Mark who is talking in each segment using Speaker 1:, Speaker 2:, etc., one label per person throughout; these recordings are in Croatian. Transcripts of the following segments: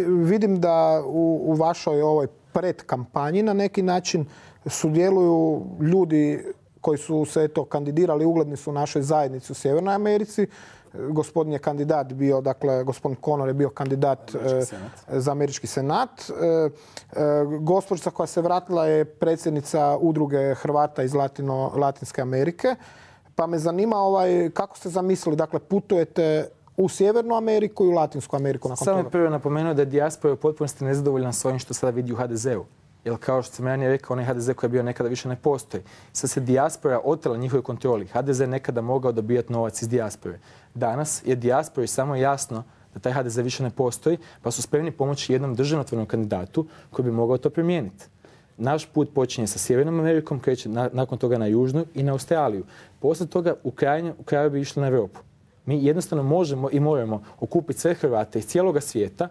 Speaker 1: Vidim da u vašoj ovoj predkampanji na neki način sudjeluju ljudi koji su se kandidirali, ugledni su u našoj zajednici u Sjevernoj Americi. Gospodin je kandidat bio, dakle, gospodin Conor je bio kandidat za Američki senat. Gospođica koja se vratila je predsjednica udruge Hrvata iz Latinske Amerike. Pa me zanima kako ste zamislili, dakle, putujete u Sjevernu Ameriku i u Latinsku Ameriku nakon toga.
Speaker 2: Samo prvo napomenuo da je dijaspora u potpunosti nezadovoljna s ovim što sada vidi u HDZ-u. Jer kao što sam ranije rekao, onaj HDZ koji je bio nekada više ne postoji. Sad se dijaspora otela njihovoj kontroli. HDZ je nekada mogao dobijati novac iz dijaspore. Danas je dijaspori samo jasno da taj HDZ više ne postoji, pa su spremni pomoći jednom državotvornom kandidatu koji bi mogao to promijeniti. Naš put počinje sa Sjevernom Amerikom, kreće nakon toga na Južnu i na Australiju. Poslije toga u kraju bi išli na Europu. Mi jednostavno možemo i moramo okupiti sve Hrvate iz cijeloga svijeta,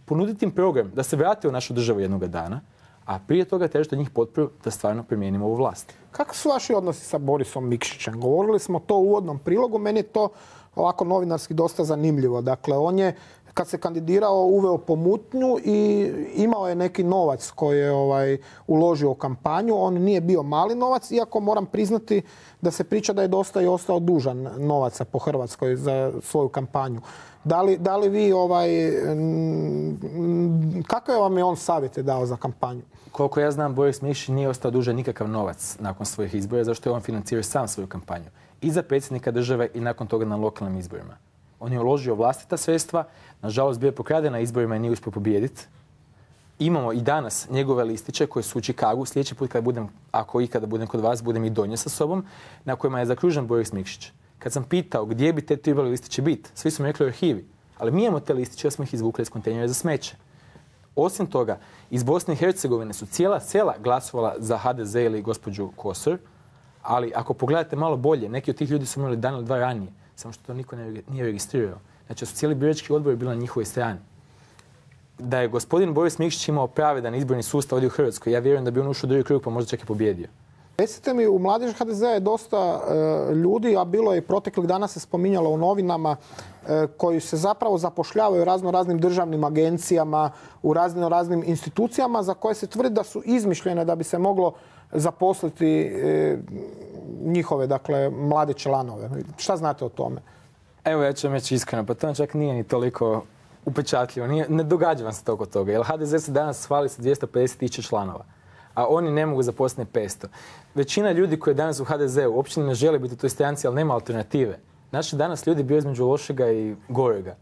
Speaker 2: ponuditi im program da se vrate u našu državu jednoga dana, a prije toga tražiti od njih potporu da stvarno promijenimo ovu vlast.
Speaker 1: Kako su vaši odnosi sa Borisom Mikšićem? Govorili smo to u uvodnom prilogu, meni je to ovako novinarski dosta zanimljivo. Dakle, on je, kad se kandidirao, uveo pomutnju i imao je neki novac koji je uložio u kampanju. On nije bio mali novac, iako moram priznati da se priča da je dosta i ostao dužan novaca po Hrvatskoj za svoju kampanju. Da li vi, kakve vam je on savjete dao za kampanju?
Speaker 2: Koliko ja znam, Boris Mikšić nije ostao dužan nikakav novac nakon svojih izbora, zašto je on financirao sam svoju kampanju. I za predsjednika države i nakon toga na lokalnim izborima. On je uložio vlastita sredstva, nažalost bio je pokraden na izborima i nije uspio pobijediti. Imamo i danas njegove listiće koji su u Čikagu. Sljedeći put ako ikada budem kod vas, budem i donio sa sobom, na kojima je zakružen Boris Mikšić. Kad sam pitao gdje bi te trebali listiće biti, svi su mi rekli u arhivi. Ali mi imamo te listiće, smo ih izvukli iz kontejnera za smeće. Osim toga, iz Bosne i Hercegovine su cijela sela glasovala za HDZ ili gospođu Kosor, ali ako pogledate malo bolje, neki od tih ljudi su imali dan ili dva ranije, samo što to niko nije registrirao. Znači, su cijeli birački odbor bili na njihovoj strani. Da je gospodin Boris Mikšić imao pravedan izborni sustav ovdje u Hrvatskoj, ja vjerujem da bi on ušao u drugi krug pa možda čak i pobjedio.
Speaker 1: Recite mi, u mladeži HDZ-a je dosta ljudi, a bilo je i proteklih dana se spominjalo u novinama, koji se zapravo zapošljavaju u raznim državnim agencijama, u raznim institucijama za koje se tvrdi da su izmišljene da bi se moglo zaposliti njihove, dakle, mlade članove. Šta znate o tome?
Speaker 2: Evo, ja ću vam reći iskreno, pa to čak nije ni toliko upečatljivo. Ne događa vam se toliko toga. Jer HDZ se danas hvali sa 250.000 članova, a oni ne mogu zaposliti 500. Većina ljudi koji je danas u HDZ-u uopće ne žele biti u toj stranci, ali nema alternative. Znači, danas ljudi bio između lošega i gorega.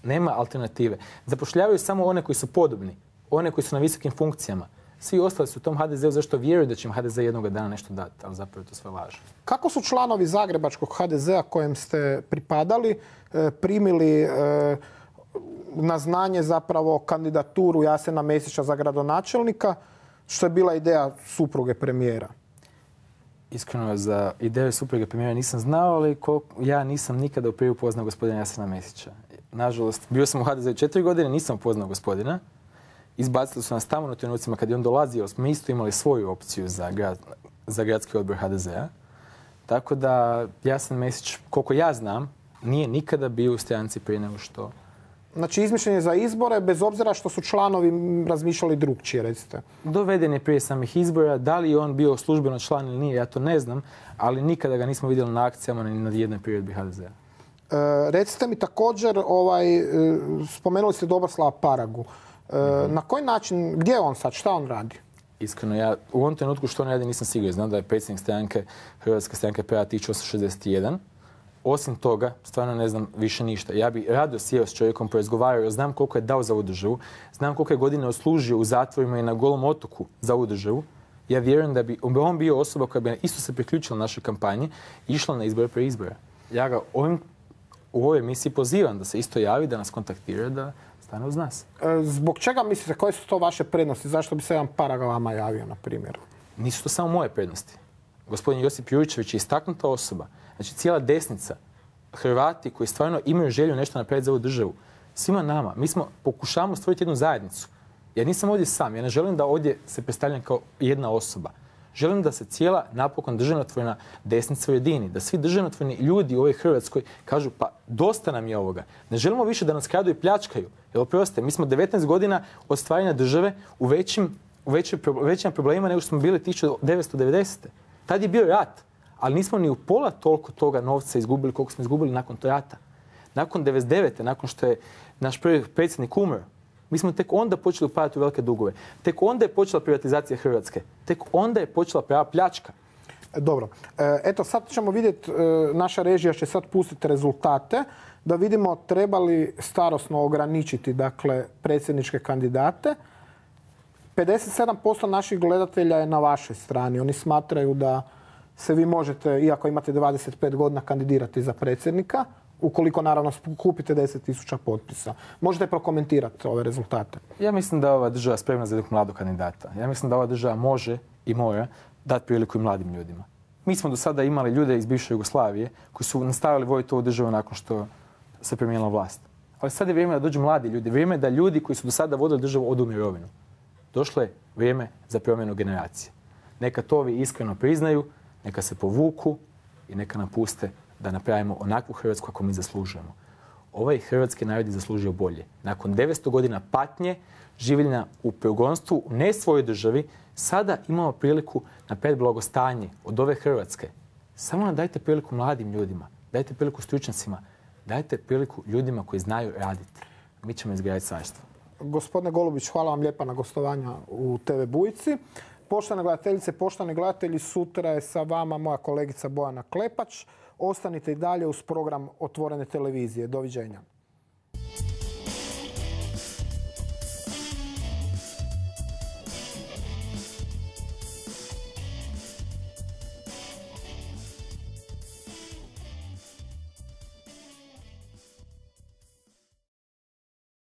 Speaker 2: Nema alternative. Zapošljavaju samo one koji su podobni, one koji su na visokim funkcijama. Svi ostali su u tom HDZ-u zašto vjeruju da će im HDZ jednoga dana nešto dati, ali zapravo je to sve laž.
Speaker 1: Kako su članovi zagrebačkog HDZ-a kojem ste pripadali primili na znanje zapravo kandidaturu Jasena Mesića za gradonačelnika, što je bila ideja supruge premijera?
Speaker 2: Iskreno, za ideju supruge premijera nisam znao, ali ja nisam nikada u prije upoznao gospodina Jasena Mesića. Nažalost, bio sam u HDZ 4 godine, nisam upoznao gospodina. Izbacili su nas tamo na trenucima kad je on dolazio, smo isto imali svoju opciju za gradski odbor HDZ-a. Tako da Jasen Mesić, koliko ja znam, nije nikada bio u stranci prije nego što...
Speaker 1: Znači, izmišljen je za izbore, bez obzira što su članovi razmišljali drugčije, recite.
Speaker 2: Doveden je prije samih izbora. Da li je on bio službeno član ili nije, ja to ne znam, ali nikada ga nismo vidjeli na akcijama ni na jednoj priredbi HDZ-a.
Speaker 1: Recite mi također, spomenuli ste Dobroslava Paragu. Na koji način, gdje je on sad, šta on radi?
Speaker 2: Iskreno, ja u ovom trenutku što on radi nisam siguran. Znam da je predsjednik stranke, Hrvatske stranke PA 1861. Osim toga, stvarno ne znam više ništa. Ja bi rado sjeo s čovjekom, porazgovarao, znam koliko je dao za ovu državu, znam koliko je godina odslužio u zatvorima i na Golom otoku za ovu državu. Ja vjerujem da bi on bio osoba koja bi isto se priključila našoj kampanji i išla na izbore pre izbora. Ja ga u ovoj emisiji pozivam da se isto javi, da nas kontaktira, da stane uz nas.
Speaker 1: Zbog čega mislite, koje su to vaše prednosti? Zašto bi se jedan Paraga vama javio, na primjer?
Speaker 2: Nisu to samo moje prednosti. Gospodin Josip Juričević je istaknuta osoba. Znači, cijela desnica, Hrvati koji stvarno imaju želju nešto napraviti za ovu državu, svima nama, pokušavamo stvoriti jednu zajednicu. Ja nisam ovdje sam, ja ne želim da ovdje se predstavljam kao jedna osoba. Želim da se cijela napokon državotvorna desnica ujedini, da svi državotvorni ljudi u ovoj Hrvatskoj kažu pa dosta nam je ovoga. Ne želimo više da nas kradu i pljačkaju. Jer oprostite, mi smo 19 godina od stvaranja države u većim problemima nego što smo bili 1990. Tad je bio rat, ali nismo ni u pola toliko toga novca izgubili koliko smo izgubili nakon tog rata. Nakon 99. nakon što je naš prvi predsjednik umro, mi smo tek onda počeli upadati u velike dugove. Tek onda je počela privatizacija Hrvatske. Tek onda je počela prava pljačka.
Speaker 1: Dobro. Eto, sad ćemo vidjeti, naša režija će sad pustiti rezultate, da vidimo treba li starosno ograničiti, dakle, predsjedničke kandidate. 57% naših gledatelja je na vašoj strani. Oni smatraju da se vi možete, iako imate 25 godina, kandidirati za predsjednika, ukoliko naravno kupite 10.000 potpisa. Možete prokomentirati ove rezultate?
Speaker 2: Ja mislim da ova država spremna za jednog mladog kandidata. Ja mislim da ova država može i mora dati priliku i mladim ljudima. Mi smo do sada imali ljude iz bivše Jugoslavije koji su nastavili voditi ovu državu nakon što se promijenila vlast. Ali sad je vrijeme da dođu mladi ljudi. Vrijeme da ljudi koji su do sada vodili državu odu u mirovinu. Došlo je vrijeme za promjenu generacije. Neka to ovi iskreno priznaju, neka se povuku i neka napuste da napravimo onakvu Hrvatsku kako mi zaslužujemo. Ovaj hrvatski narod je zaslužio bolje. Nakon 900 godina patnje, življenja u progonstvu, u ne svojoj državi, sada imamo priliku na blagostanje od ove Hrvatske. Samo nam dajte priliku mladim ljudima, dajte priliku stručnjacima, dajte priliku ljudima koji znaju raditi. Mi ćemo izgraditi carstvo.
Speaker 1: Gospodine Golubić, hvala vam lijepa na gostovanju u TV Bujici. Poštovane gledateljice, poštovani gledatelji, sutra je sa vama moja kolegica Bojana Klepač. Ostanite i dalje uz program Otvorene televizije. Doviđenja.